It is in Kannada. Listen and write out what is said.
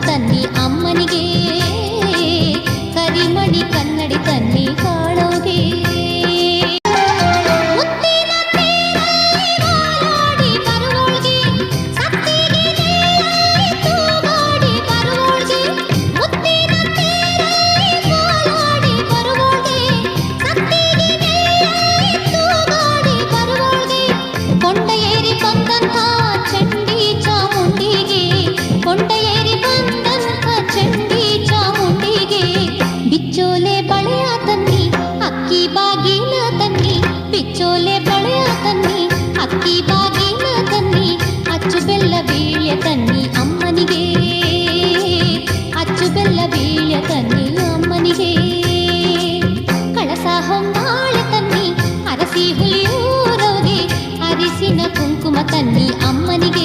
ತನ್ನಿ ಅಮ್ಮನಿಗೆ, ಕರಿಮಣಿ ಕನ್ನಡಿ ತನ್ನಿ ಕಾಳೋಗೆ. ಬಿಚ್ಚೋಲೆ ಬಳೆಯ ತನ್ನಿ ಅಕ್ಕಿ ಬಾಗಿನ ತನ್ನಿ, ಬಿಚ್ಚೋಲೆ ಬಳೆಯ ತನ್ನಿ ಅಕ್ಕಿ ಬಾಗಿನ ತನ್ನಿ, ಅಚ್ಚು ಬೆಲ್ಲ ಬೀಳ್ಯ ತನ್ನಿ ಅಮ್ಮನಿಗೆ, ಅಚ್ಚು ಬೆಲ್ಲ ಬೀಳ್ಯ ತನ್ನಿ ಅಮ್ಮನಿಗೆ. ಕಳಸ ಹೊಂಬಾಳೆ ತನ್ನಿ ಅರಸಿ ಹುಲಿಯೂರವ್ಗೆ, ಅರಿಸಿನ ಕುಂಕುಮ ತನ್ನಿ ಅಮ್ಮನಿಗೆ.